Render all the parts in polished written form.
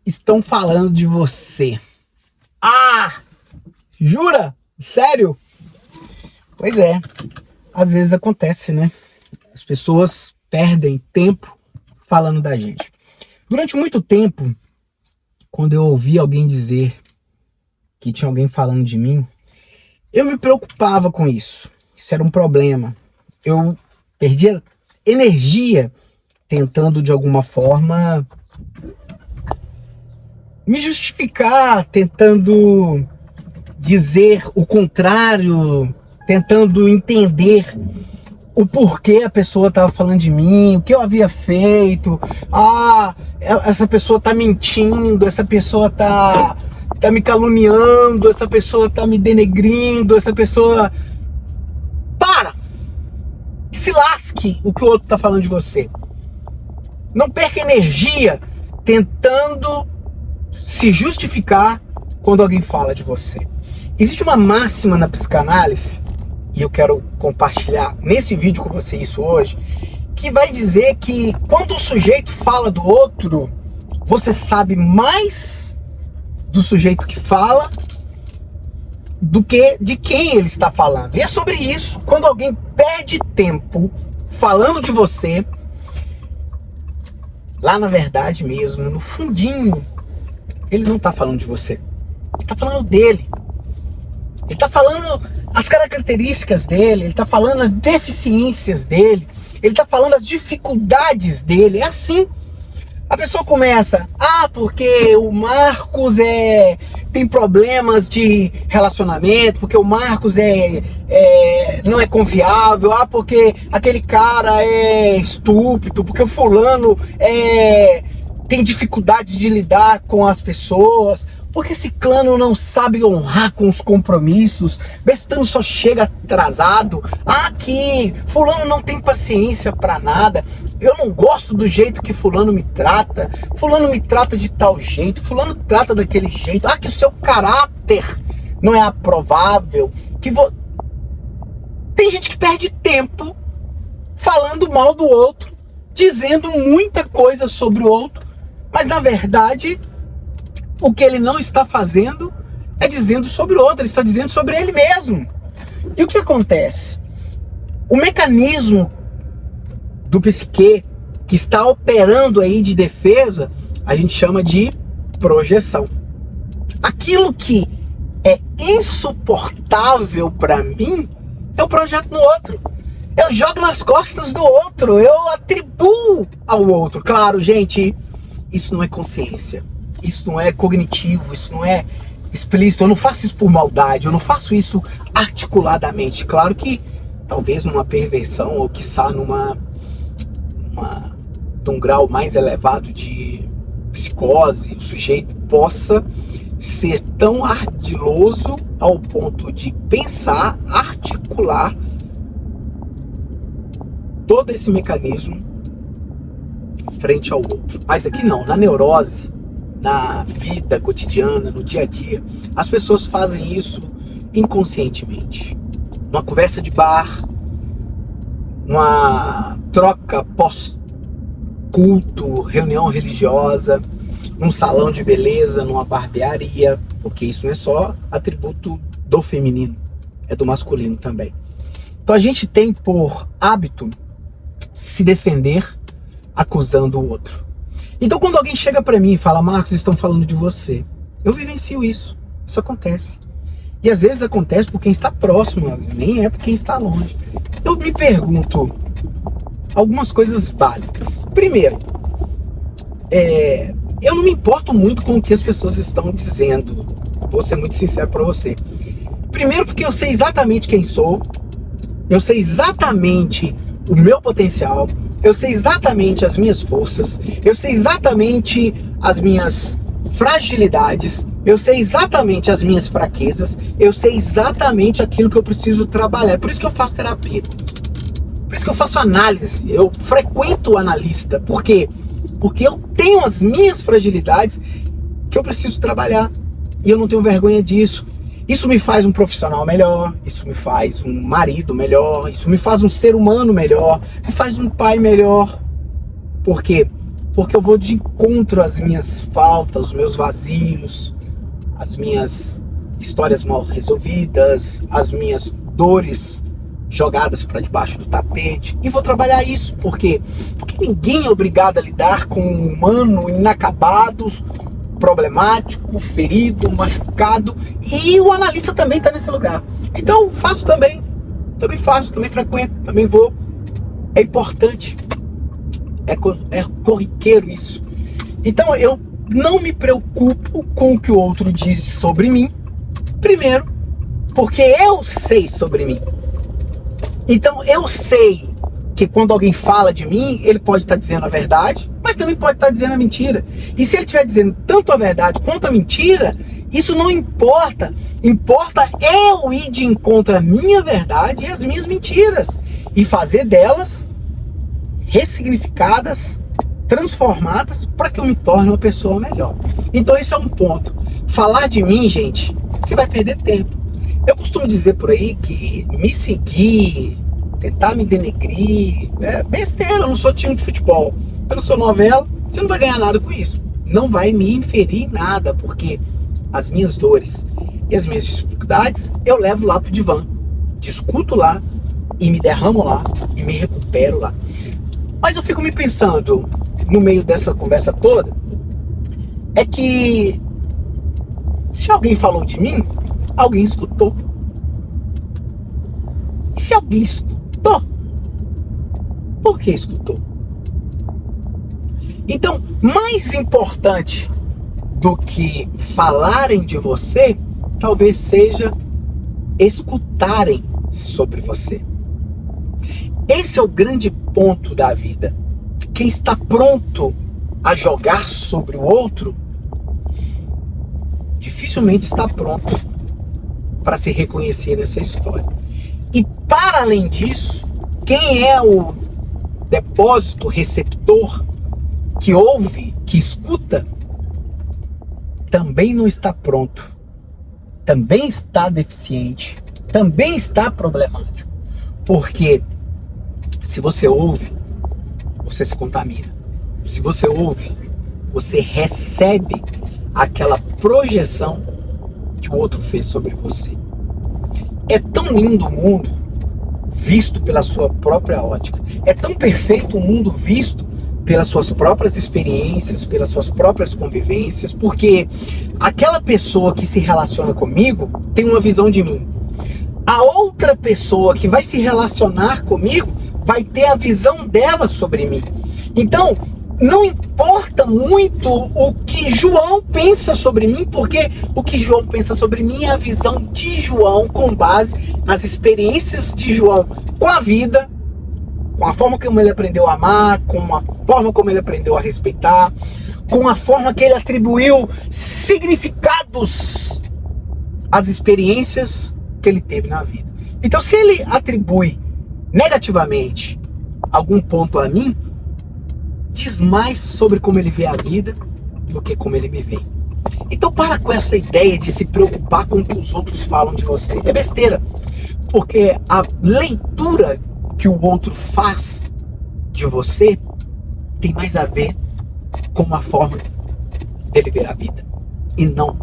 estão falando de você. Ah! Jura? Sério? Pois é. Às vezes acontece, né? As pessoas perdem tempo falando da gente. Durante muito tempo, quando eu ouvi alguém dizer que tinha alguém falando de mim, eu me preocupava com isso. Isso era um problema. Eu perdia energia tentando, de alguma forma, me justificar, tentando dizer o contrário, tentando entender o porquê a pessoa estava falando de mim, o que eu havia feito. Ah, essa pessoa está mentindo, essa pessoa tá me caluniando, essa pessoa tá me denegrindo, essa pessoa... Para! Que se lasque o que o outro tá falando de você. Não perca energia tentando se justificar quando alguém fala de você. Existe uma máxima na psicanálise, e eu quero compartilhar nesse vídeo com você isso hoje, que vai dizer que quando o sujeito fala do outro, você sabe mais do sujeito que fala do que de quem ele está falando. E é sobre isso. Quando alguém perde tempo falando de você, lá na verdade mesmo, no fundinho, ele não está falando de você. Ele está falando dele. Ele está falando as características dele, ele está falando as deficiências dele, ele está falando as dificuldades dele. É assim. A pessoa começa, porque o Marcos tem problemas de relacionamento, porque o Marcos não é confiável, porque aquele cara é estúpido, porque o fulano tem dificuldade de lidar com as pessoas, porque ciclano não sabe honrar com os compromissos, bestano só chega atrasado, que fulano não tem paciência pra nada, eu não gosto do jeito que fulano me trata de tal jeito, fulano trata daquele jeito, que o seu caráter não é aprovável, Tem gente que perde tempo falando mal do outro, dizendo muita coisa sobre o outro, mas na verdade o que ele não está fazendo é dizendo sobre o outro, ele está dizendo sobre ele mesmo. E o que acontece? O mecanismo do psique que está operando aí de defesa, a gente chama de projeção. Aquilo que é insuportável para mim, eu projeto no outro. Eu jogo nas costas do outro, eu atribuo ao outro. Claro, gente, isso não é consciência, isso não é cognitivo, isso não é explícito, eu não faço isso por maldade, eu não faço isso articuladamente. Claro que talvez numa perversão, ou quiçá num grau mais elevado de psicose, o sujeito possa ser tão ardiloso ao ponto de pensar, articular todo esse mecanismo frente ao outro. Mas aqui não, na neurose, na vida cotidiana, no dia a dia, as pessoas fazem isso inconscientemente. Numa conversa de bar, numa troca pós-culto, reunião religiosa, num salão de beleza, numa barbearia, porque isso não é só atributo do feminino, é do masculino também. Então a gente tem por hábito se defender acusando o outro. Então quando alguém chega pra mim e fala, Marcos, estão falando de você, eu vivencio isso. Isso acontece. E às vezes acontece por quem está próximo, nem é por quem está longe. Eu me pergunto algumas coisas básicas. Primeiro, eu não me importo muito com o que as pessoas estão dizendo. Vou ser muito sincero pra você. Primeiro porque eu sei exatamente quem sou, eu sei exatamente o meu potencial, eu sei exatamente as minhas forças, eu sei exatamente as minhas fragilidades, eu sei exatamente as minhas fraquezas, eu sei exatamente aquilo que eu preciso trabalhar. É por isso que eu faço terapia, por isso que eu faço análise, eu frequento o analista. Por quê? Porque eu tenho as minhas fragilidades que eu preciso trabalhar, e eu não tenho vergonha disso. Isso me faz um profissional melhor, isso me faz um marido melhor, isso me faz um ser humano melhor, me faz um pai melhor. Porque porque eu vou de encontro às minhas faltas, os meus vazios, as minhas histórias mal resolvidas, as minhas dores jogadas para debaixo do tapete, e vou trabalhar isso. Por quê? Porque ninguém é obrigado a lidar com um humano inacabado, problemático, ferido, machucado, e o analista também está nesse lugar. Então faço também faço, também frequento, também vou. É importante, é corriqueiro isso. Então eu não me preocupo com o que o outro diz sobre mim, primeiro, porque eu sei sobre mim. Então eu sei que quando alguém fala de mim, ele pode estar dizendo a verdade, mas também pode estar dizendo a mentira. E se ele estiver dizendo tanto a verdade quanto a mentira, isso não importa. Importa eu ir de encontro à minha verdade e às minhas mentiras, e fazer delas ressignificadas, transformadas, para que eu me torne uma pessoa melhor. Então esse é um ponto. Falar de mim, gente, você vai perder tempo. Eu costumo dizer por aí que me seguir, tentar me denegrir, é besteira. Eu não sou time de futebol, eu não sou novela, você não vai ganhar nada com isso. Não vai me inferir em nada, porque as minhas dores e as minhas dificuldades eu levo lá pro divã, discuto lá e me derramo lá e me recupero lá. Mas eu fico me pensando, no meio dessa conversa toda, é que se alguém falou de mim, alguém escutou. E se alguém escutou, por que escutou? Então, mais importante do que falarem de você, talvez seja escutarem sobre você. Esse é o grande ponto da vida. Quem está pronto a jogar sobre o outro, dificilmente está pronto para se reconhecer nessa história. E para além disso, quem é o depósito receptor que ouve, que escuta, também não está pronto, também está deficiente, também está problemático. Porque se você ouve, você se contamina. Se você ouve, você recebe aquela projeção que o outro fez sobre você. É tão lindo o mundo visto pela sua própria ótica. É tão perfeito o mundo visto pelas suas próprias experiências, pelas suas próprias convivências, porque aquela pessoa que se relaciona comigo tem uma visão de mim. A outra pessoa que vai se relacionar comigo vai ter a visão dela sobre mim. Então, não importa muito o que João pensa sobre mim, porque o que João pensa sobre mim é a visão de João com base nas experiências de João com a vida, com a forma como ele aprendeu a amar, com a forma como ele aprendeu a respeitar, com a forma que ele atribuiu significados às experiências que ele teve na vida. Então, se ele atribui negativamente algum ponto a mim, diz mais sobre como ele vê a vida do que como ele me vê. Então para com essa ideia de se preocupar com o que os outros falam de você. É besteira, porque a leitura que o outro faz de você tem mais a ver com a forma dele ver a vida, e não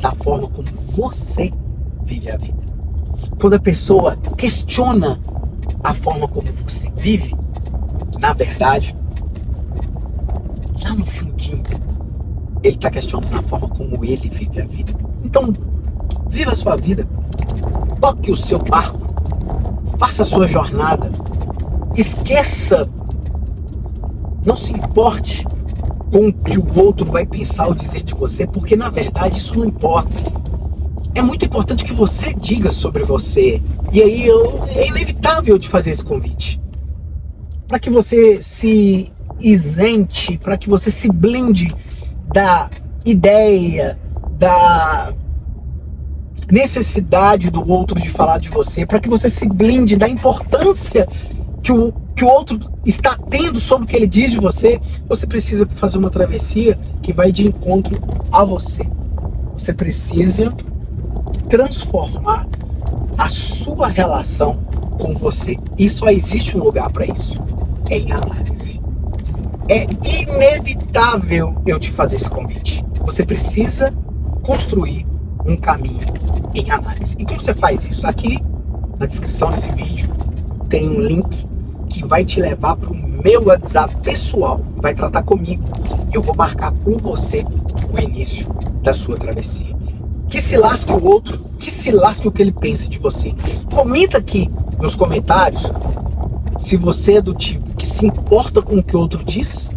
da forma como você vive a vida. Quando a pessoa questiona a forma como você vive, na verdade, lá no fundinho, ele está questionando a forma como ele vive a vida. Então, viva a sua vida, toque o seu barco, faça a sua jornada, esqueça, não se importe com o que o outro vai pensar ou dizer de você, porque na verdade isso não importa. É muito importante que você diga sobre você. E aí é inevitável de fazer esse convite, para que você se isente, para que você se blinde da ideia, da necessidade do outro de falar de você, para que você se blinde da importância que o outro está tendo sobre o que ele diz de você. Você precisa fazer uma travessia que vai de encontro a você. Você precisa transformar a sua relação com você. E só existe um lugar para isso. É em análise. é inevitável eu te fazer esse convite. Você precisa construir um caminho em análise. E como você faz isso? Aqui na descrição desse vídeo tem um link que vai te levar para o meu WhatsApp pessoal, vai tratar comigo e eu vou marcar com você o início da sua travessia. Que se lasque o outro, que se lasque o que ele pense de você. Comenta aqui nos comentários se você é do tipo que se importa com o que o outro diz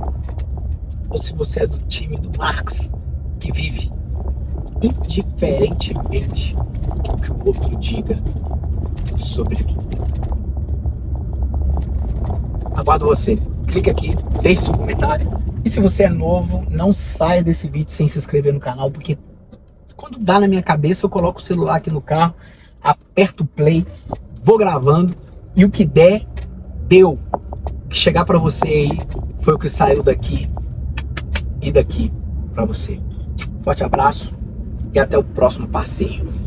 ou se você é do time do Marcos, que vive indiferentemente do que o outro diga sobre mim. Aguardo você. Clique aqui, deixe seu comentário. E se você é novo, não saia desse vídeo sem se inscrever no canal, porque quando dá na minha cabeça, eu coloco o celular aqui no carro, aperto o play, vou gravando e o que der, deu. O que chegar pra você aí foi o que saiu daqui e daqui pra você. Forte abraço e até o próximo passeio.